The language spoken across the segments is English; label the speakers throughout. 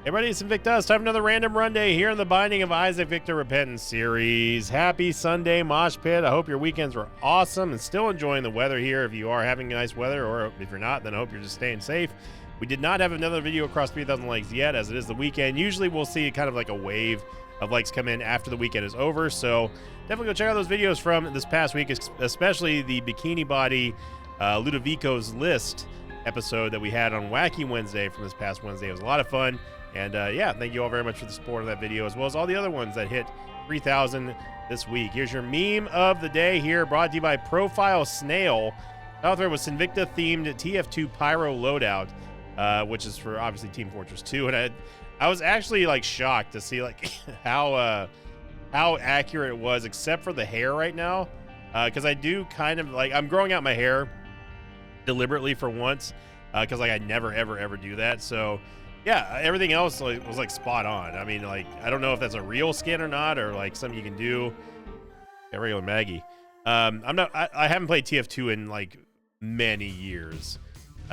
Speaker 1: Everybody, it's Invictus. Time for another random run day here in the Binding of Isaac Victor Repentance series. Happy Sunday, Mosh Pit. I hope your weekends were awesome and still enjoying the weather here. If you are having nice weather, or if you're not, then I hope you're just staying safe. We did not have another video across 3,000 likes yet, as it is the weekend. Usually we'll see kind of like a wave of likes come in after the weekend is over. So definitely go check out those videos from this past week, especially the Bikini Body Ludovico's List episode that we had on Wacky Wednesday from this past Wednesday. It was a lot of fun. And yeah, thank you all very much for the support of that video, as well as all the other ones that hit 3,000 this week. Here's your meme of the day here, brought to you by Profile Snail. Author was Invicta themed TF2 Pyro loadout, which is for obviously Team Fortress 2. And I was actually like shocked to see like how accurate it was, except for the hair right now, because I do kind of like, I'm growing out my hair deliberately for once, because like I never ever do that. So yeah, everything else was like spot on. I mean, like, I don't know if that's a real skin or not, or like something you can do. Yeah, regular Maggie. I haven't played TF2 in like many years.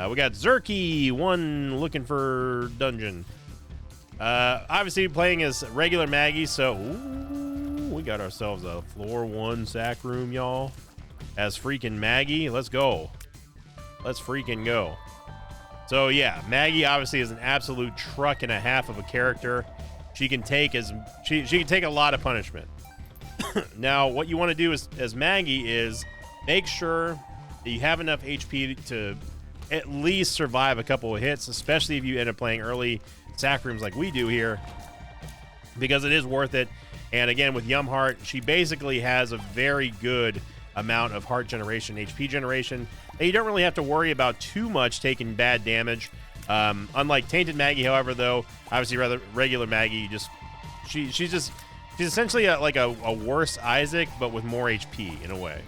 Speaker 1: We got Zerky, one looking for dungeon. Obviously playing as regular Maggie, so we got ourselves a floor 1 sack room, y'all. As freaking Maggie, let's go. Let's freaking go. So yeah, Maggie obviously is an absolute truck and a half of a character. She can take she can take a lot of punishment. Now, what you want to do as Maggie is make sure that you have enough HP to at least survive a couple of hits, especially if you end up playing early sack rooms like we do here, because it is worth it. And again, with Yum Heart, she basically has a very good amount of heart generation, HP generation, and you don't really have to worry about too much taking bad damage. Unlike Tainted Maggie, however, though, obviously rather regular Maggie, she's essentially like a worse Isaac, but with more HP in a way.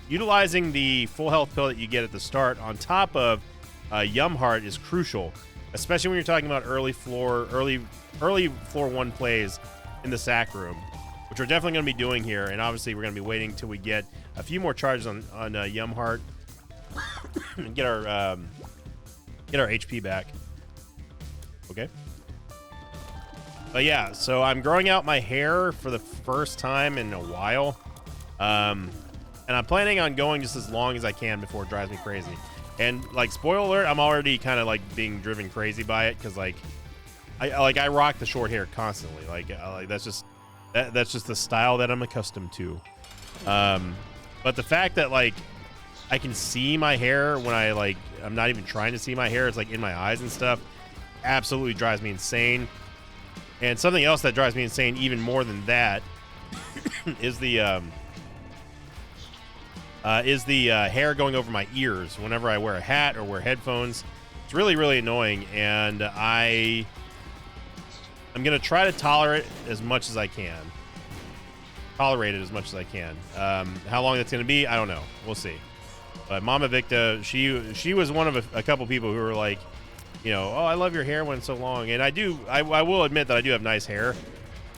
Speaker 1: Utilizing the full health pill that you get at the start on top of Yum Heart is crucial, especially when you're talking about early floor 1 plays in the sack room, which we're definitely going to be doing here. And obviously we're going to be waiting till we get a few more charges on Yum Heart and get our HP back. Okay. But yeah, so I'm growing out my hair for the first time in a while. And I'm planning on going just as long as I can before it drives me crazy. And like, spoiler alert, I'm already kind of like being driven crazy by it, because like I rock the short hair constantly. Like that's just the style that I'm accustomed to. But the fact that like I can see my hair when I'm not even trying to see my hair, it's like in my eyes and stuff, absolutely drives me insane. And something else that drives me insane even more than that is the hair going over my ears whenever I wear a hat or wear headphones. It's really annoying, and I'm gonna try to tolerate it as much as I can. How long that's gonna be, I don't know. We'll see. But Mama Victa, she was one of a couple people who were like, you know, oh, I love your hair when it's so long. And I will admit that I do have nice hair.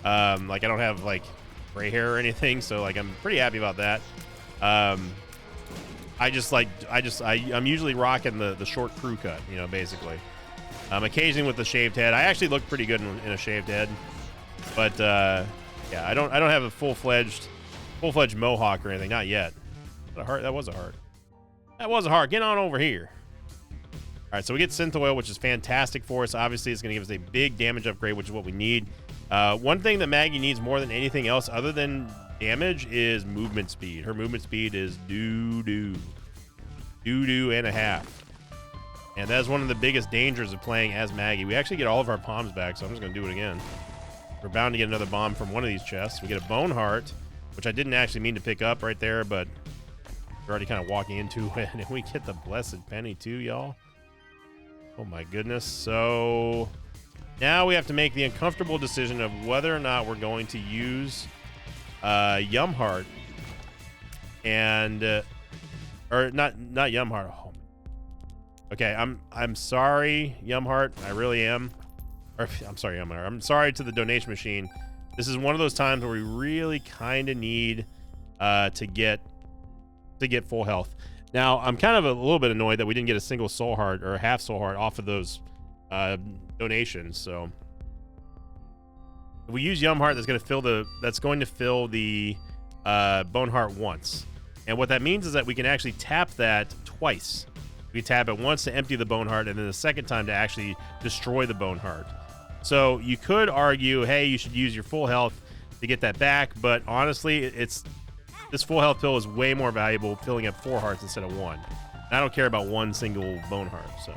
Speaker 1: Like I don't have like gray hair or anything, so like I'm pretty happy about that. I'm usually rocking the short crew cut, you know, basically. Occasionally with the shaved head. I actually look pretty good in a shaved head, but yeah, I don't have a full-fledged mohawk or anything, not yet. But a heart, that was a heart. That was a heart. Get on over here. All right, so we get Synth Oil, which is fantastic for us. Obviously, it's going to give us a big damage upgrade, which is what we need. One thing that Maggie needs more than anything else, other than damage, is movement speed. Her movement speed is doo-doo and a half. And that is one of the biggest dangers of playing as Maggie. We actually get all of our bombs back, so I'm just going to do it again. We're bound to get another bomb from one of these chests. We get a Bone Heart, which I didn't actually mean to pick up right there, but we're already kind of walking into it. And we get the Blessed Penny too, y'all. Oh my goodness. So now we have to make the uncomfortable decision of whether or not we're going to use Yum Heart and or not Yum Heart. Oh. Okay, I'm sorry, Yum Heart. I really am. Or, I'm sorry, Yum Heart. I'm sorry to the donation machine. This is one of those times where we really kind of need to get full health. Now, I'm kind of a little bit annoyed that we didn't get a single soul heart or a half soul heart off of those donations. So if we use Yum Heart, that's going to fill the Bone Heart once. And what that means is that we can actually tap that twice. We tap it once to empty the Bone Heart, and then the second time to actually destroy the Bone Heart. So you could argue, hey, you should use your full health to get that back, but honestly, this full health pill is way more valuable filling up 4 hearts instead of 1. And I don't care about one single Bone Heart, so.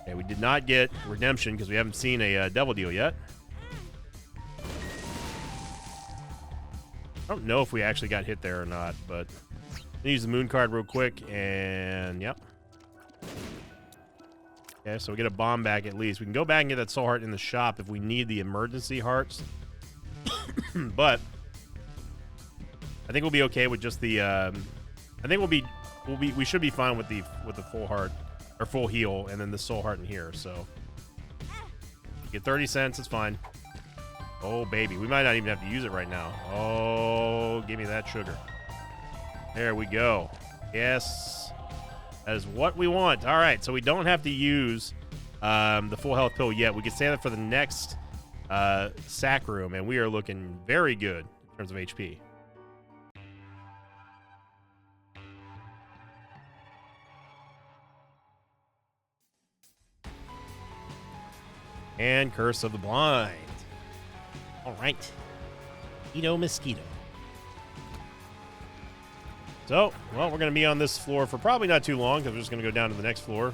Speaker 1: Okay, we did not get redemption because we haven't seen a Devil Deal yet. I don't know if we actually got hit there or not, but I'll use the moon card real quick, and yep. Okay, so we get a bomb back at least. We can go back and get that soul heart in the shop if we need the emergency hearts. But I think we'll be okay with just the. I think we should be fine with the full heart or full heal, and then the soul heart in here. So get 30 cents. It's fine. Oh baby, we might not even have to use it right now. Oh, give me that sugar. There we go. Yes. That is what we want. All right, so we don't have to use the full health pill yet. We can save it for the next sack room, and we are looking very good in terms of HP. And Curse of the Blind. All right. Mosquito. So, well, we're going to be on this floor for probably not too long because we're just going to go down to the next floor.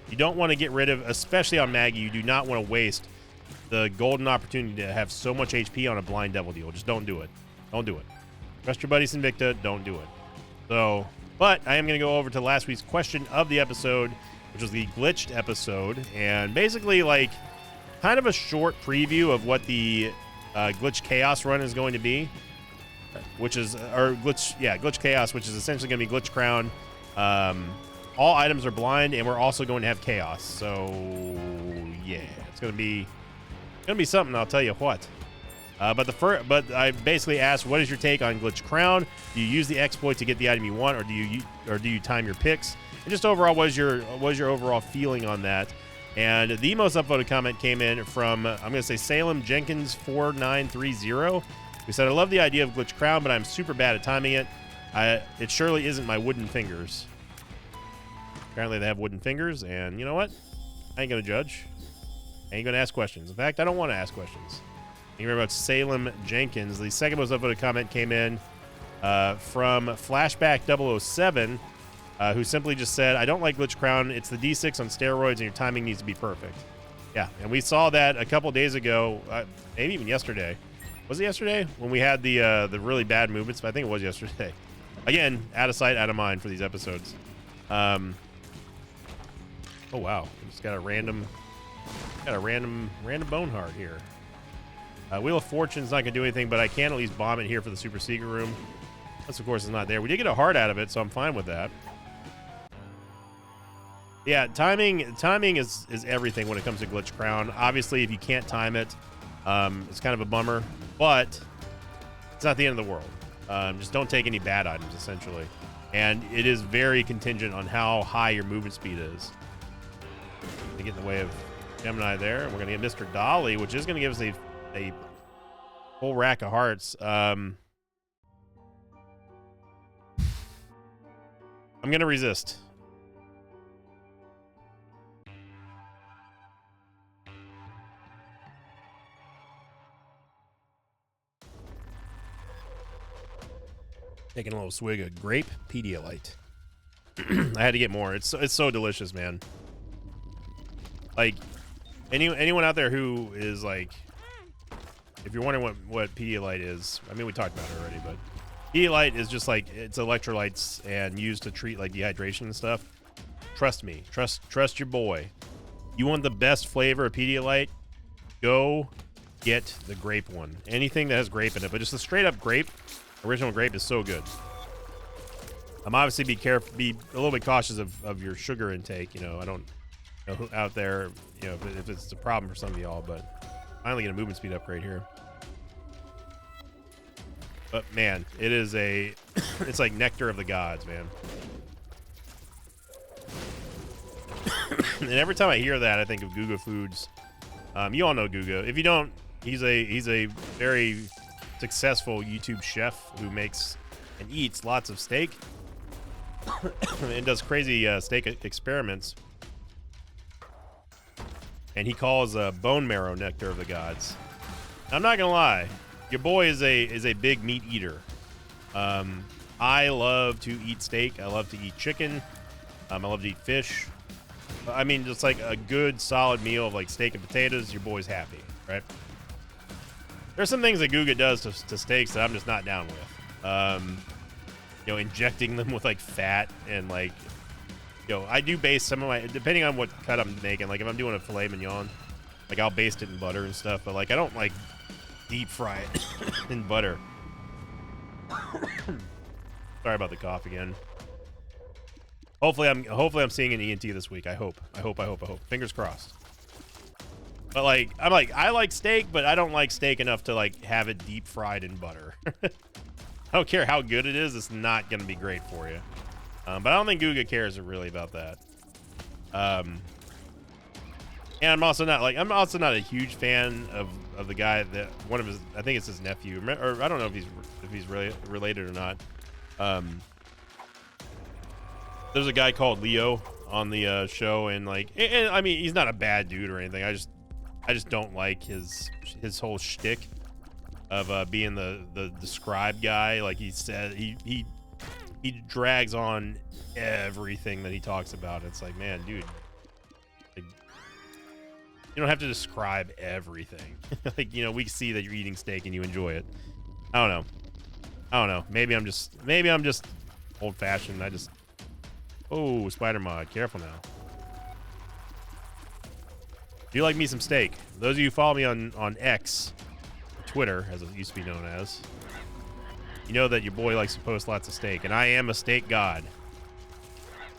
Speaker 1: You don't want to get rid of, especially on Maggie, you do not want to waste the golden opportunity to have so much HP on a blind Devil Deal. Just don't do it. Don't do it. Trust your buddy Sinvicta. Don't do it. So, but I am going to go over to last week's question of the episode, which was the glitched episode. And basically, like, kind of a short preview of what the glitch chaos run is going to be. Which is, or glitch chaos, which is essentially going to be glitch crown. All items are blind, and we're also going to have chaos. So yeah, it's going to be something. I'll tell you what. But I basically asked, what is your take on glitch crown? Do you use the exploit to get the item you want, or do you time your picks? And just overall, what is your overall feeling on that? And the most upvoted comment came in from I'm going to say Salem Jenkins 4930. We said, I love the idea of glitch crown, but I'm super bad at timing it. It surely isn't my wooden fingers. Apparently they have wooden fingers, and you know what? I ain't going to judge. I ain't going to ask questions. In fact, I don't want to ask questions. Thank you very much, Salem Jenkins. The second most upvoted comment came in from Flashback 007, who simply just said, I don't like glitch crown. It's the D6 on steroids, and your timing needs to be perfect. Yeah, and we saw that a couple days ago, maybe even yesterday. Was it yesterday when we had the really bad movements? I think it was yesterday. Again, out of sight, out of mind for these episodes. Oh wow, we just got a random bone heart here. Wheel of Fortune's not gonna do anything, but I can at least bomb it here for the super secret room. This, of course, is not there. We did get a heart out of it, so I'm fine with that. Yeah, timing is everything when it comes to glitch crown. Obviously, if you can't time it, it's kind of a bummer, but it's not the end of the world. Just don't take any bad items, essentially. And it is very contingent on how high your movement speed is. To get in the way of Gemini there, and we're going to get Mr. Dolly, which is going to give us a full rack of hearts. I'm going to resist. Taking a little swig of grape Pedialyte. I had to get more. It's so delicious, man. Like, anyone out there who is like, if you're wondering what Pedialyte is, I mean, we talked about it already, but Pedialyte is just like, it's electrolytes and used to treat like dehydration and stuff. Trust me. Trust your boy. You want the best flavor of Pedialyte? Go get the grape one. Anything that has grape in it, but just the straight up grape. Original grape is so good. Obviously be a little bit cautious of your sugar intake. You know, I don't know who out there, you know, if it's a problem for some of y'all, but finally get a movement speed upgrade here. But man, it is it's like nectar of the gods, man. And every time I hear that, I think of Guga Foods. You all know Guga. If you don't, he's a very successful YouTube chef who makes and eats lots of steak and does crazy steak experiments. And he calls bone marrow nectar of the gods. I'm not gonna lie, your boy is a big meat eater. I love to eat steak. I love to eat chicken. I love to eat fish. I mean, just like a good solid meal of like steak and potatoes, your boy's happy, right? There's some things that Guga does to steaks that I'm just not down with. You know, injecting them with like fat and like, you know, I do baste some of my, depending on what cut I'm making. Like if I'm doing a filet mignon, like I'll baste it in butter and stuff, but like I don't like deep fry it in butter. Sorry about the cough again. Hopefully I'm seeing an ENT this week. I hope. Fingers crossed. But like I like steak, but I don't like steak enough to like have it deep fried in butter. I don't care how good it is, it's not gonna be great for you. But I don't think Guga cares really about that. And I'm also not a huge fan of the guy that one of his, I think it's his nephew, or I don't know if he's really related or not. There's a guy called Leo on the show, and like, and I mean, he's not a bad dude or anything. I just don't like his whole shtick of being the scribe guy. Like he said, he drags on everything that he talks about. It's like, man, dude, like, you don't have to describe everything. Like, you know, we see that you're eating steak and you enjoy it. I don't know. Maybe I'm just old fashioned. Oh, spider mod. Careful now. Do you like me some steak? Those of you who follow me on X, Twitter, as it used to be known as, you know that your boy likes to post lots of steak, and I am a steak god.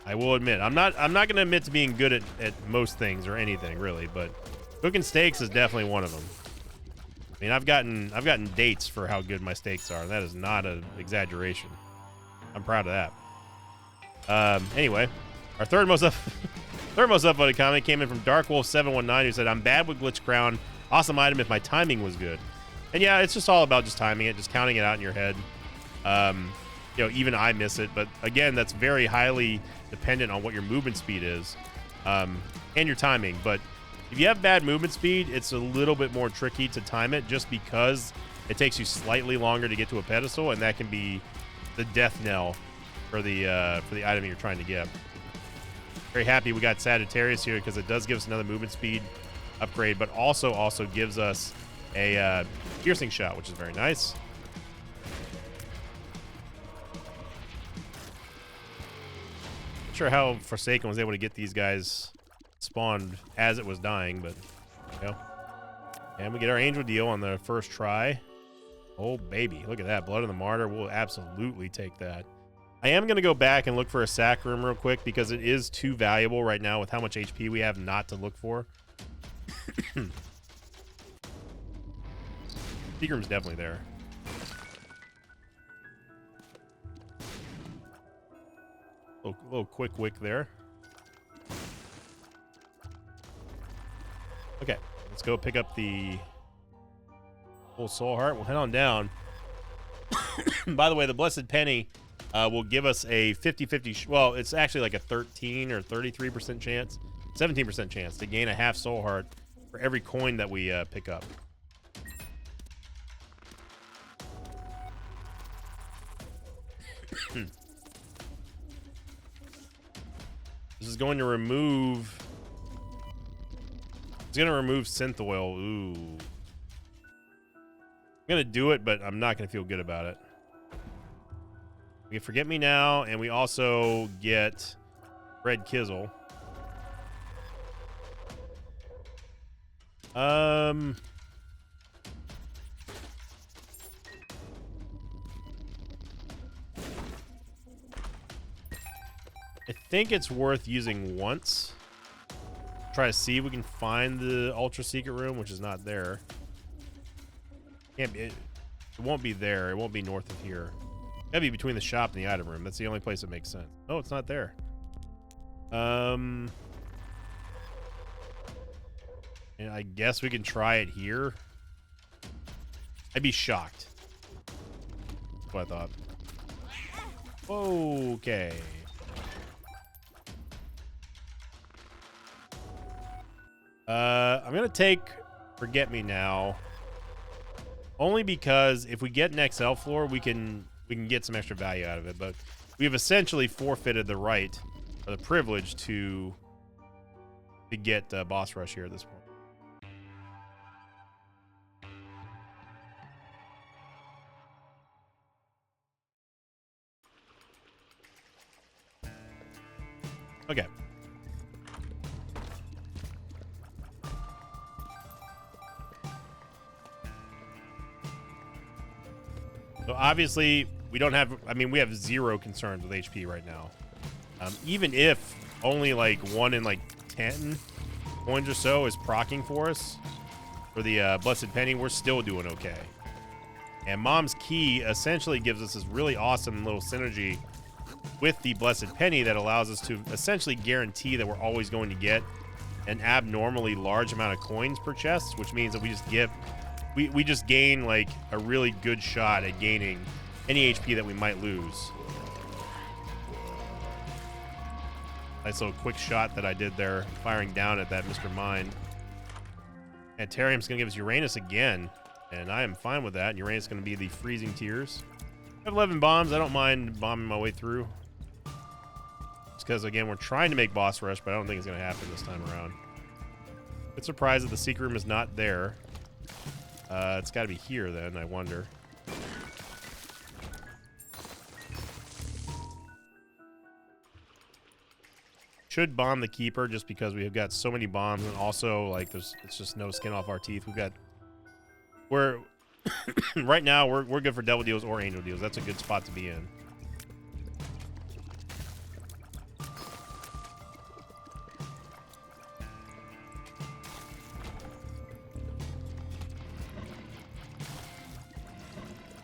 Speaker 1: I will admit. I'm not going to admit to being good at most things or anything, really, but cooking steaks is definitely one of them. I mean, I've gotten dates for how good my steaks are, and that is not an exaggeration. I'm proud of that. Anyway, our third most upvoted comment came in from Darkwolf719, who said, "I'm bad with Glitch Crown. Awesome item if my timing was good." And yeah, it's just all about just timing it, just counting it out in your head. You know, even I miss it, but again, that's very highly dependent on what your movement speed is, and your timing. But if you have bad movement speed, it's a little bit more tricky to time it, just because it takes you slightly longer to get to a pedestal, and that can be the death knell for the item you're trying to get. Very happy we got Sagittarius here, because it does give us another movement speed upgrade, but also gives us a piercing shot, which is very nice. Not sure how Forsaken was able to get these guys spawned as it was dying, but you know. And we get our angel deal on the first try. Oh baby, look at that. Blood of the Martyr. We'll absolutely take that. I am going to go back and look for a sack room real quick, because it is too valuable right now with how much HP we have not to look for. Seek room's definitely there. Little quick wick there. Okay, let's go pick up the full soul heart. We'll head on down. By the way, the Blessed Penny will give us a 50-50, well, it's actually like a 13 or 33% chance, 17% chance to gain a half soul heart for every coin that we pick up. This is going to remove, it's going to remove synth oil. Ooh. I'm going to do it, but I'm not going to feel good about it. We get Forget Me Now, and we also get Red Kizzle. I think it's worth using once. Try to see if we can find the ultra secret room, which is not there. Can't be, it won't be there. It won't be north of here. Gotta be between the shop and the item room. That's the only place that makes sense. Oh, it's not there. And I guess we can try it here. I'd be shocked. That's what I thought. Okay. I'm gonna take Forget Me Now, only because if we get an XL floor, we can get some extra value out of it. But we've essentially forfeited the right or the privilege to get boss rush here at this point. Okay. So obviously we don't have, I mean, we have zero concerns with HP right now. Even if only like 1 in like 10 coins or so is proccing for us for the Blessed Penny, we're still doing okay. And Mom's Key essentially gives us this really awesome little synergy with the Blessed Penny that allows us to essentially guarantee that we're always going to get an abnormally large amount of coins per chest, which means that we just gain like a really good shot at gaining any HP that we might lose. Nice little quick shot that I did there, firing down at that Mr. Mine. And Antarium's going to give us Uranus again, and I am fine with that. And Uranus is going to be the Freezing Tears. I have 11 bombs. I don't mind bombing my way through. It's because, again, we're trying to make boss rush, but I don't think it's going to happen this time around. Bit surprised that the secret room is not there. It's got to be here then, I wonder. Should bomb the Keeper just because we have got so many bombs, and also like it's just no skin off our teeth. We're right now we're good for devil deals or angel deals. That's a good spot to be in.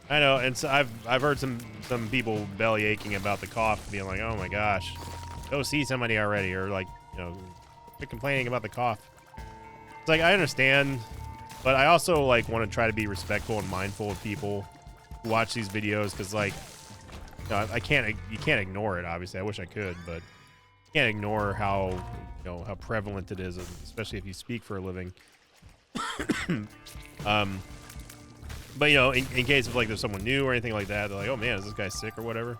Speaker 1: I know, and so I've heard some people belly aching about the cough, being like, "Oh my gosh, go see somebody already," or like, you know, quit complaining about the cough. It's like I understand, but I also like want to try to be respectful and mindful of people who watch these videos, because like, you know, you can't ignore it. Obviously, I wish I could, but you can't ignore how how prevalent it is, especially if you speak for a living. But, in case of, like, there's someone new or anything like that, they're like, oh, man, is this guy sick or whatever?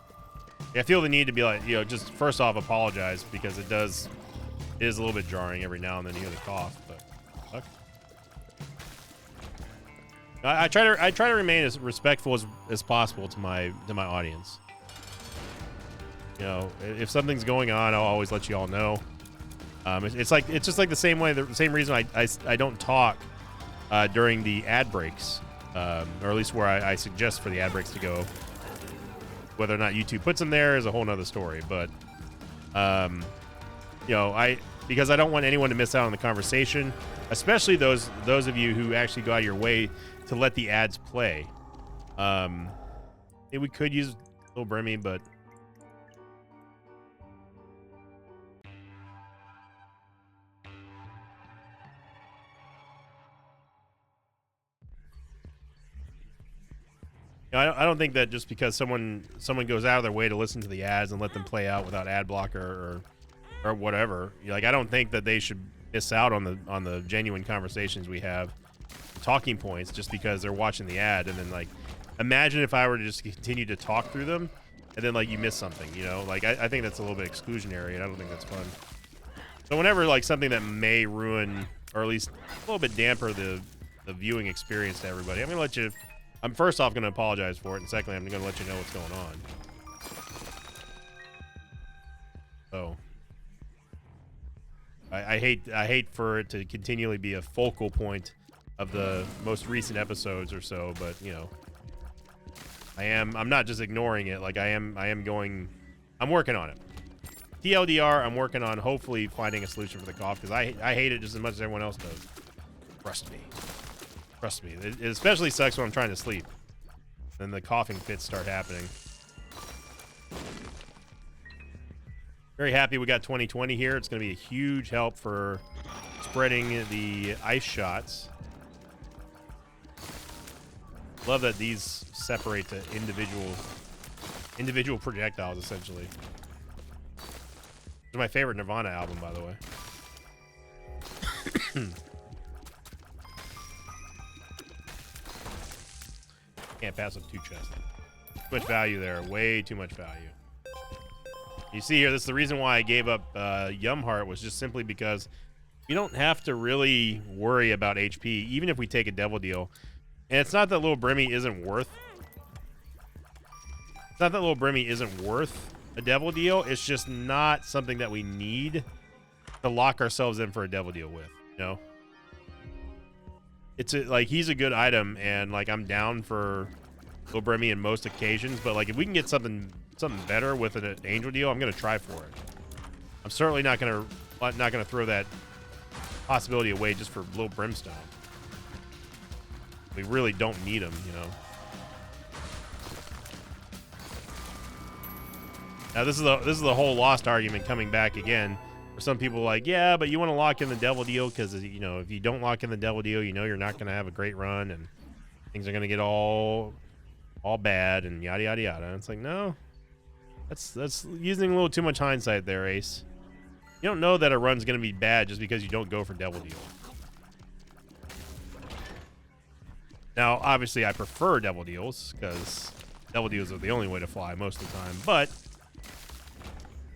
Speaker 1: Yeah, I feel the need to be like, just first off, apologize, because it is a little bit jarring every now and then to hear the cough, but fuck. I try to remain as respectful as possible to my audience. If something's going on, I'll always let you all know. It's just like the same reason I don't talk during the ad breaks. Or at least where I suggest for the ad breaks to go. Whether or not YouTube puts them there is a whole nother story. But, because I don't want anyone to miss out on the conversation, especially those of you who actually go out of your way to let the ads play. Maybe we could use Little Brimmy, but I don't think that just because someone goes out of their way to listen to the ads and let them play out without ad blocker or whatever, like, I don't think that they should miss out on the genuine conversations we have, talking points, just because they're watching the ad. And then, like, imagine if I were to just continue to talk through them and then, like, you miss something, like, I think that's a little bit exclusionary, and I don't think that's fun. So whenever, like, something that may ruin or at least a little bit damper the viewing experience to everybody, I'm first off going to apologize for it, and secondly, I'm going to let you know what's going on. So, I hate for it to continually be a focal point of the most recent episodes or so, but I'm not just ignoring it. Like, I'm working on it. TLDR, I'm working on hopefully finding a solution for the cough, because I hate it just as much as everyone else does. Trust me. Trust me. It especially sucks when I'm trying to sleep. Then the coughing fits start happening. Very happy we got 2020 here. It's going to be a huge help for spreading the ice shots. Love that these separate to individual projectiles, essentially. It's my favorite Nirvana album, by the way. Can't pass up 2 chests. Too much value there. Way too much value. You see here, this is the reason why I gave up Yumheart, was just simply because you don't have to really worry about HP, even if we take a Devil Deal. And it's not that Little Brimmy isn't worth... It's not that Little Brimmy isn't worth a Devil Deal. It's just not something that we need to lock ourselves in for a Devil Deal with, you know? It's like, he's a good item, and like I'm down for Little Brimmy in most occasions, but like if we can get something better with an Angel Deal, I'm gonna try for it. I'm certainly not gonna throw that possibility away just for Little Brimstone. We really don't need him, you know. Now this is the whole Lost argument coming back again. For some people, like, yeah, but you want to lock in the Devil Deal because, you know, if you don't lock in the Devil Deal, you know you're not going to have a great run and things are going to get all bad and yada yada yada. And it's like, no, that's using a little too much hindsight there, Ace. You don't know that a run's going to be bad just because you don't go for Devil Deal. Now, obviously, I prefer Devil Deals because Devil Deals are the only way to fly most of the time. But,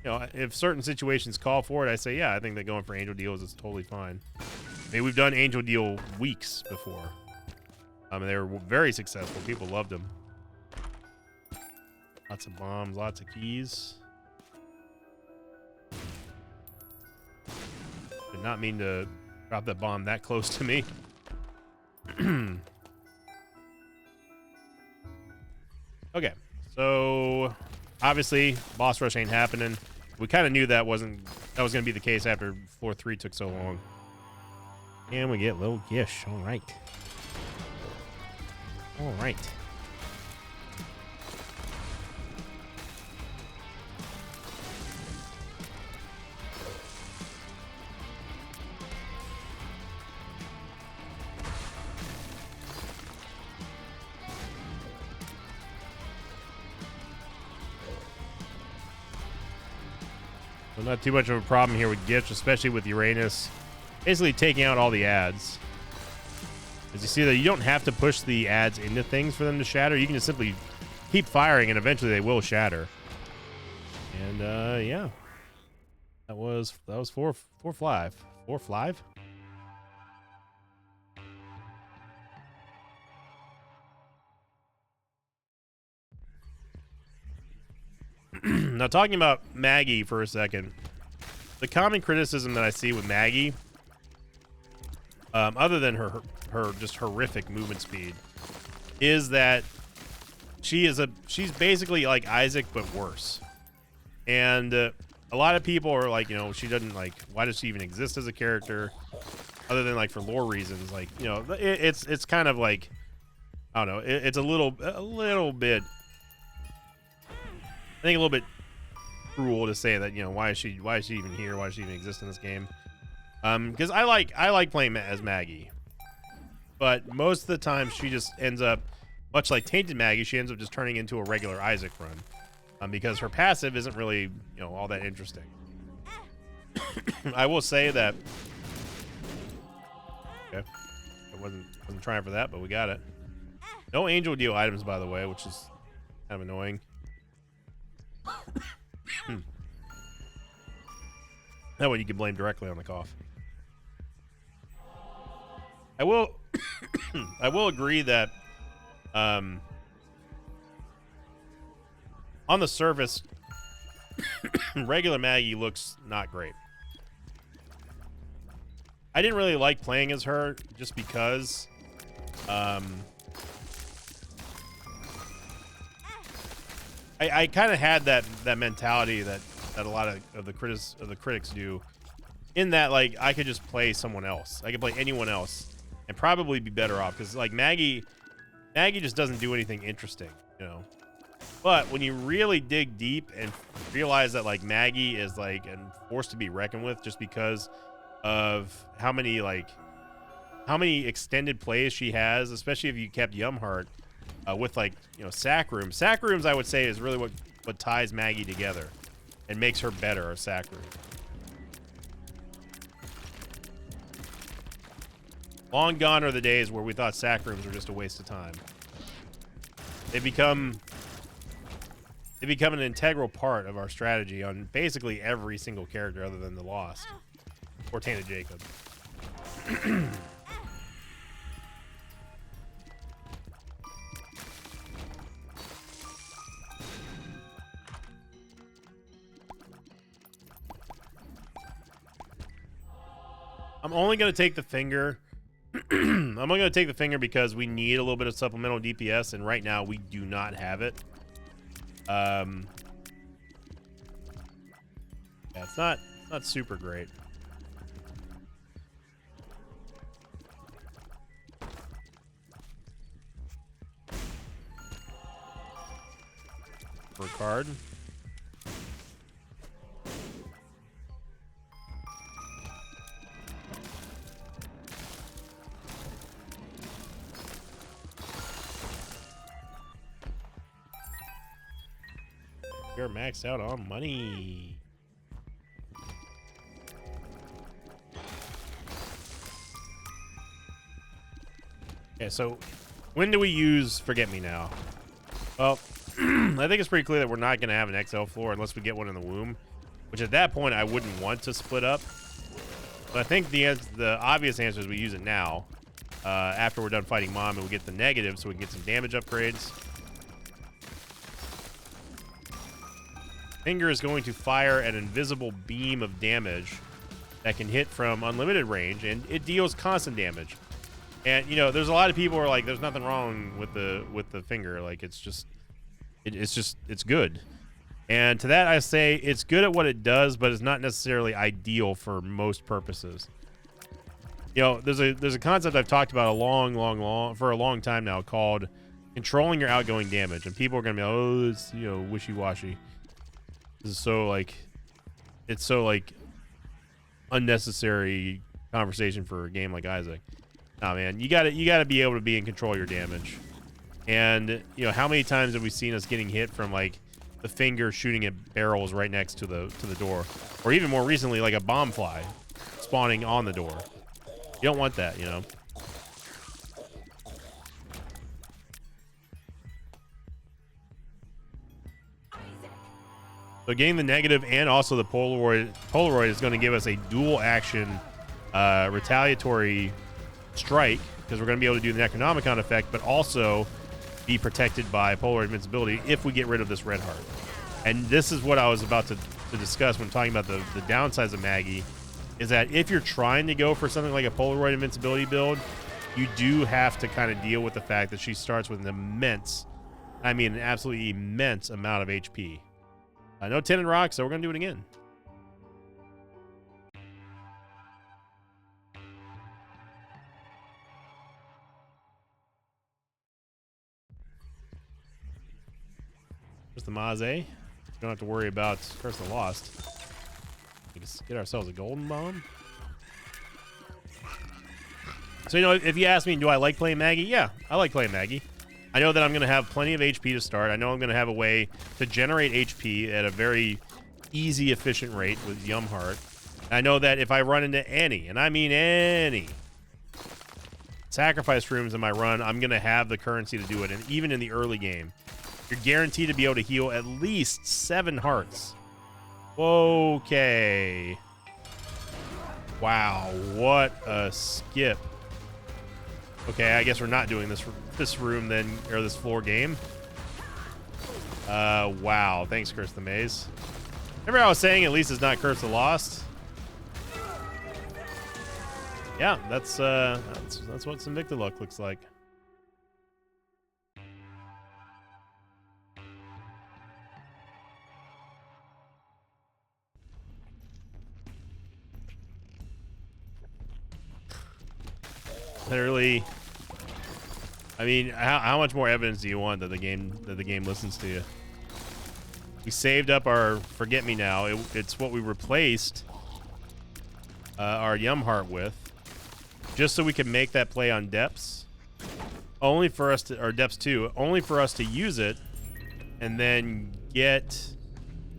Speaker 1: you know, if certain situations call for it, I say, yeah, I think that going for Angel Deals is totally fine. I mean, we've done Angel Deal weeks before. And they were very successful. People loved them. Lots of bombs, lots of keys. Did not mean to drop that bomb that close to me. Okay, so obviously boss rush ain't happening. We kind of knew that was going to be the case after floor 3 took so long. And we get Little Gish. All right. All right. So not too much of a problem here with Gish, especially with Uranus basically taking out all the ads. As you see that you don't have to push the ads into things for them to shatter. You can just simply keep firing and eventually they will shatter. And yeah. That was 4-5. 4-5? Now, talking about Maggie for a second, the common criticism that I see with Maggie, other than her just horrific movement speed, is that she's basically like Isaac but worse. And a lot of people are like, you know, she doesn't, like, why does she even exist as a character, other than like for lore reasons? Like, you know, it's kind of like, I don't know, it's a little bit. I think a little bit cruel to say that, you know, why is she even here? Why does she even exist in this game? Because I like playing as Maggie, but most of the time she just ends up, much like Tainted Maggie, she ends up just turning into a regular Isaac run, because her passive isn't really, you know, all that interesting. I will say that. Okay, I wasn't trying for that, but we got it. No Angel Deal items, by the way, which is kind of annoying. That one you can blame directly on the cough. I will I will agree that on the surface regular Maggie looks not great. I didn't really like playing as her just because I kind of had that mentality that a lot of the critics do, in that, like, I could just play someone else. I could play anyone else and probably be better off, because like Maggie just doesn't do anything interesting, you know. But when you really dig deep and realize that like Maggie is like a force to be reckoned with, just because of how many extended plays she has, especially if you kept Yumheart with like, you know, sack rooms. Sack rooms, I would say, is really what ties Maggie together and makes her better, a sack room. Long gone are the days where we thought sack rooms were just a waste of time. They become an integral part of our strategy on basically every single character other than the Lost or Tainted Jacob. I'm only going to take the finger. I'm only going to take the finger because we need a little bit of supplemental DPS, and right now we do not have it. Yeah, it's not super great. For a card. You're maxed out on money. Okay, so when do we use Forget Me Now? Well, I think it's pretty clear that we're not going to have an XL floor unless we get one in the womb, which at that point I wouldn't want to split up. But I think the obvious answer is we use it now after we're done fighting Mom and we get the negative so we can get some damage upgrades. Finger is going to fire an invisible beam of damage that can hit from unlimited range, and it deals constant damage. And you know, there's a lot of people who are like, "There's nothing wrong with the finger. Like, it's good." And to that, I say it's good at what it does, but it's not necessarily ideal for most purposes. You know, there's a concept I've talked about for a long time now called controlling your outgoing damage, and people are gonna be, "Oh, it's, you know, wishy-washy." This is so like, it's so like unnecessary conversation for a game like Isaac. Nah, man, you gotta be able to be in control of your damage. And you know, how many times have we seen us getting hit from like the finger shooting at barrels right next to the door, or even more recently, like a bomb fly spawning on the door. You don't want that, you know. So getting the negative and also the Polaroid is going to give us a dual action retaliatory strike, because we're going to be able to do the Necronomicon effect, but also be protected by Polaroid invincibility if we get rid of this red heart. And this is what I was about to discuss when talking about the downsides of Maggie, is that if you're trying to go for something like a Polaroid invincibility build, you do have to kind of deal with the fact that she starts with an immense, I mean an absolutely immense amount of HP. No tin and rock, so we're going to do it again. There's the Maze. We don't have to worry about Curse of the Lost. We can get ourselves a golden bomb. So, you know, if you ask me, do I like playing Maggie? Yeah, I like playing Maggie. I know that I'm going to have plenty of HP to start. I know I'm going to have a way to generate HP at a very easy, efficient rate with Yumheart. I know that if I run into any, and I mean any, sacrifice rooms in my run, I'm going to have the currency to do it. And even in the early game, you're guaranteed to be able to heal at least 7 hearts. Okay. Wow, what a skip. Okay, I guess we're not doing this room then, or this floor game. Wow. Thanks, Curse the Maze. Remember I was saying at least it's not Curse the Lost? Yeah, that's what some Invicta luck looks like. Literally, I mean, how much more evidence do you want that the game listens to you? We saved up our Forget Me Now. It's what we replaced our Yum Heart with, just so we can make that play on Depths, only for us to, or Depths 2, only for us to use it, and then get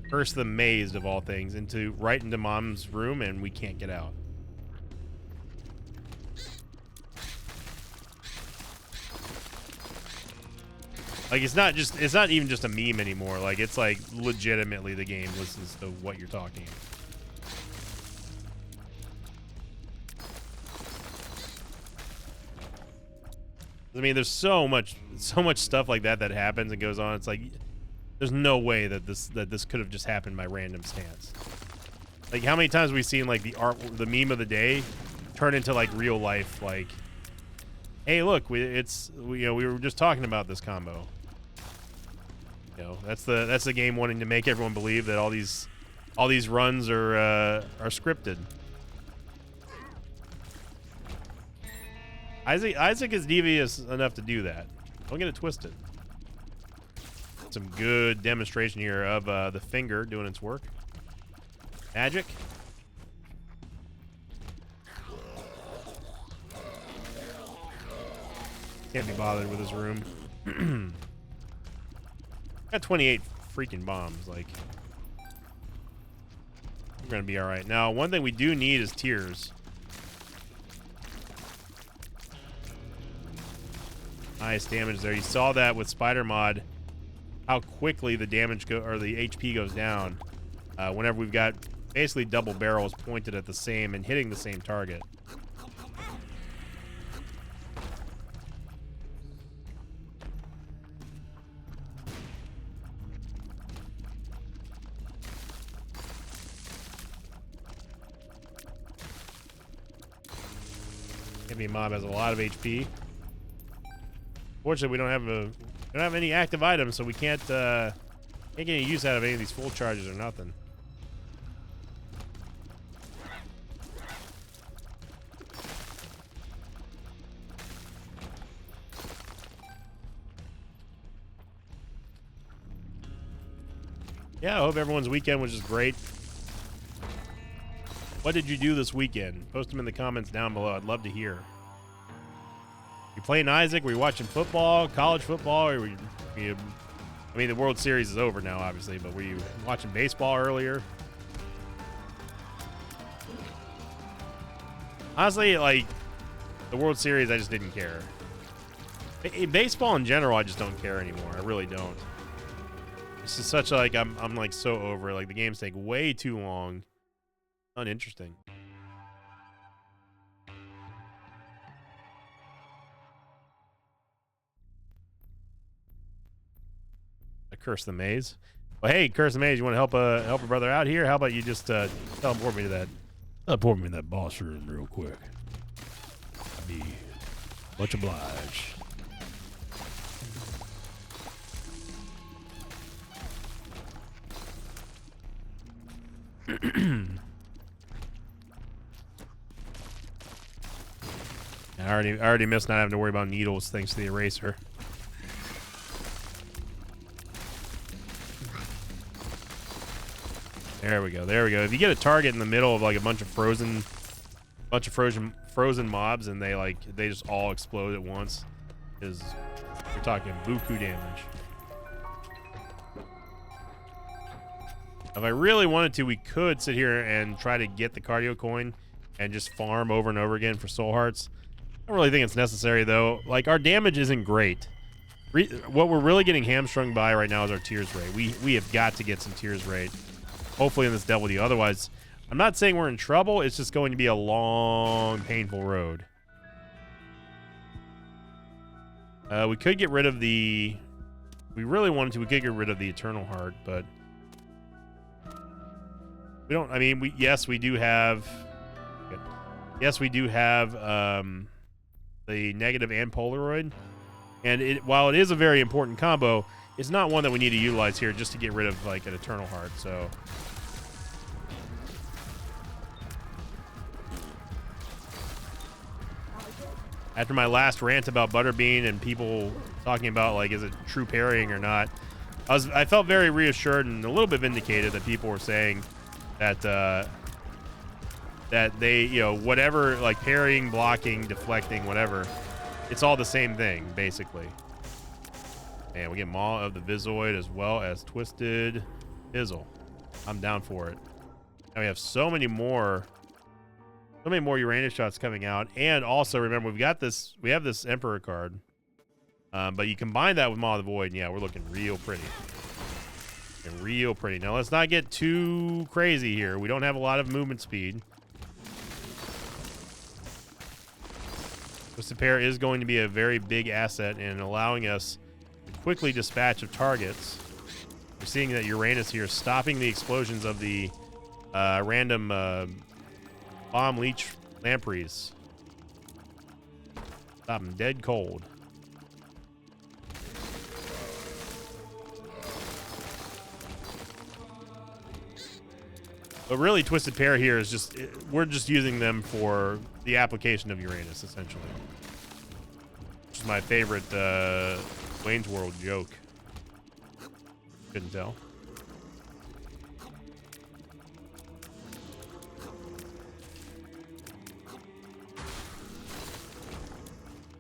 Speaker 1: Curse the Mazed of all things right into Mom's room, and we can't get out. Like, it's not even just a meme anymore. Like, it's like legitimately the game listens to what you're talking. I mean, there's so much stuff like that happens and goes on. It's like, there's no way that this could have just happened by random stance. Like, how many times have we seen like the meme of the day turn into like real life? Like, hey, look, we were just talking about this combo. You know, that's the game wanting to make everyone believe that all these runs are scripted. Isaac is devious enough to do that. Don't get it twisted. Some good demonstration here of the finger doing its work. Magic. Can't be bothered with his room. Got 28 freaking bombs. Like, we're gonna be all right. Now, one thing we do need is tears. Nice damage there. You saw that with Spider Mod, how quickly the damage the HP goes down whenever we've got basically double barrels pointed at the same and hitting the same target. Heavy Mob has a lot of HP. Fortunately, we don't have any active items, so we can't get any use out of any of these full charges or nothing. Yeah, I hope everyone's weekend was just great. What did you do this weekend? Post them in the comments down below. I'd love to hear. You playing Isaac? Were you watching football, college football, or were you I mean, the World Series is over now, obviously, but were you watching baseball earlier? Honestly, like, the World Series, I just didn't care. Baseball in general, I just don't care anymore. I really don't. It's just such like I'm like so over it. Like, the games take way too long. Uninteresting. I curse the maze. Well, hey, Curse the Maze, you want to help a brother out here? How about you just teleport me to that? Teleport me to that boss room real quick. I'd be much obliged. I already missed not having to worry about needles thanks to the eraser. There we go. There we go. If you get a target in the middle of like a bunch of frozen mobs and they just all explode at once, is you're talking buku damage. If I really wanted to, we could sit here and try to get the cardio coin and just farm over and over again for soul hearts. I don't really think it's necessary though. Like, our damage isn't great. What we're really getting hamstrung by right now is our tears rate. We have got to get some tears rate. Hopefully in this Devil Deal. Otherwise, I'm not saying we're in trouble. It's just going to be a long, painful road. We could get rid of the... We really wanted to. We could get rid of the Eternal Heart, but... We don't... I mean, yes, we do have... Good. Yes, we do have the negative and Polaroid. And while it is a very important combo, it's not one that we need to utilize here just to get rid of, like, an Eternal Heart, so... After my last rant about Butterbean and people talking about, like, is it true parrying or not, I felt very reassured and a little bit vindicated that people were saying that that they, you know, whatever, like parrying, blocking, deflecting, whatever, it's all the same thing, basically. And we get Maw of the Vizoid as well as Twisted Fizzle. I'm down for it. Now we have so many more Uranus shots coming out. And also, remember, we have this Emperor card. But you combine that with Maw of the Void, and yeah, we're looking real pretty. Real pretty. Now, let's not get too crazy here. We don't have a lot of movement speed. Twisted Pair is going to be a very big asset in allowing us to quickly dispatch of targets. We're seeing that Uranus here is stopping the explosions of the random bomb leech lampreys. Stop them dead cold. But really, Twisted Pair here is just, we're just using them for the application of Uranus, essentially. Which is my favorite Wayne's World joke. Couldn't tell.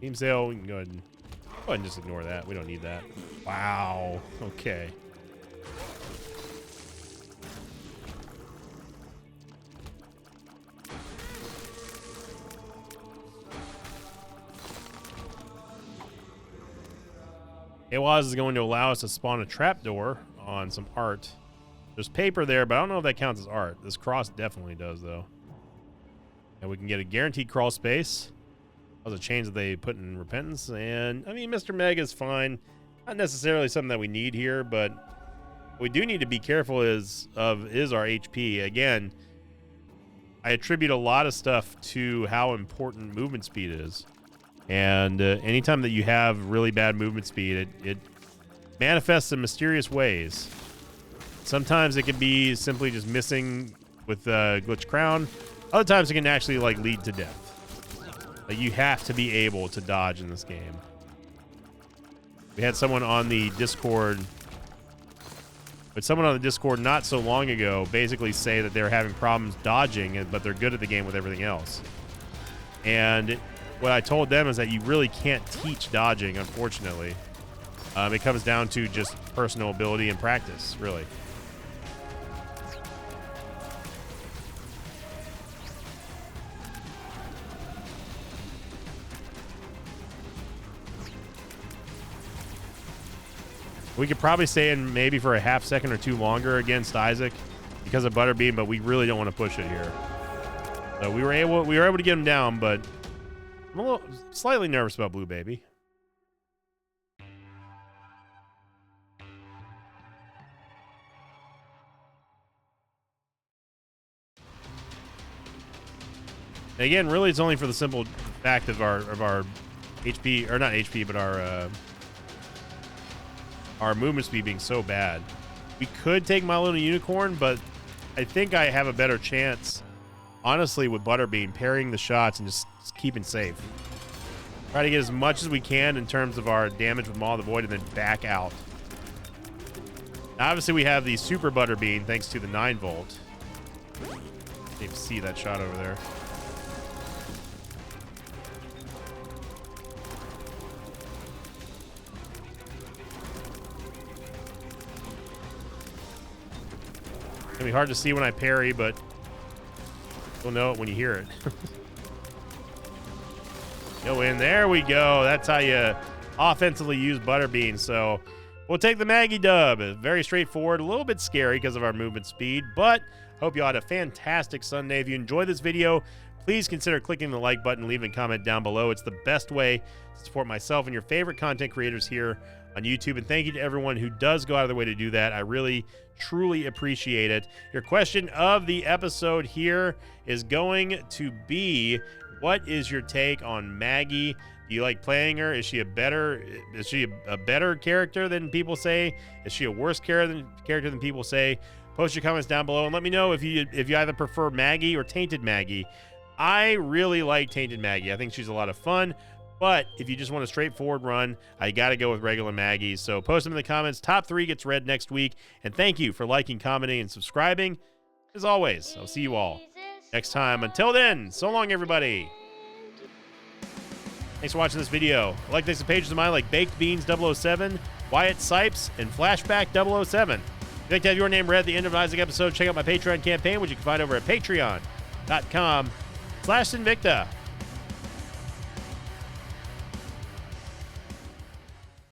Speaker 1: Team sale, we can go ahead and just ignore that. We don't need that. Wow. Okay. Awaz is going to allow us to spawn a trapdoor on some art. There's paper there, but I don't know if that counts as art. This cross definitely does, though. And we can get a guaranteed crawl space. That was a change that they put in Repentance. And, I mean, Mr. Meg is fine. Not necessarily something that we need here, but what we do need to be careful is our HP. Again, I attribute a lot of stuff to how important movement speed is. And anytime that you have really bad movement speed, it manifests in mysterious ways. Sometimes it can be simply just missing with Glitch Crown. Other times it can actually like lead to death. Like, you have to be able to dodge in this game. We had someone on the Discord, not so long ago basically say that they're having problems dodging, but they're good at the game with everything else. And what I told them is that you really can't teach dodging, unfortunately. It comes down to just personal ability and practice, really. We could probably stay in maybe for a half second or two longer against Isaac because of Butterbean, but we really don't want to push it here. So we were able to get him down, but I'm a little slightly nervous about Blue Baby. And again, really, it's only for the simple fact of our HP, or not HP, but our movement speed being so bad. We could take My Little Unicorn, but I think I have a better chance, honestly, with Butterbean, parrying the shots and just keeping safe. Try to get as much as we can in terms of our damage with Maw of the Void and then back out. Now, obviously, we have the Super Butterbean thanks to the 9-volt. Can't even see that shot over there. It's gonna be hard to see when I parry, but you'll know it when you hear it. Go in. There we go. That's how you offensively use Butterbean. So we'll take the Maggie dub. Very straightforward. A little bit scary because of our movement speed, but hope you all had a fantastic Sunday. If you enjoyed this video, please consider clicking the like button, leaving a comment down below. It's the best way to support myself and your favorite content creators here on YouTube. And thank you to everyone who does go out of their way to do that. I really, truly appreciate it. Your question of the episode here is going to be, what is your take on Maggie? Do you like playing her? Is she a better character than people say? Is she a worse character than people say? Post your comments down below and let me know if you either prefer Maggie or Tainted Maggie. I really like Tainted Maggie. I think she's a lot of fun. But if you just want a straightforward run, I got to go with regular Maggie. So post them in the comments. Top 3 gets read next week. And thank you for liking, commenting, and subscribing. As always, I'll see you all next time. Until then, so long, everybody. Thanks for watching this video. Like this pages of mine like Baked Beans 007, Wyatt Sipes, and Flashback 007. If you'd like to have your name read at the end of an Isaac episode, check out my Patreon campaign, which you can find over at patreon.com/Sinvicta.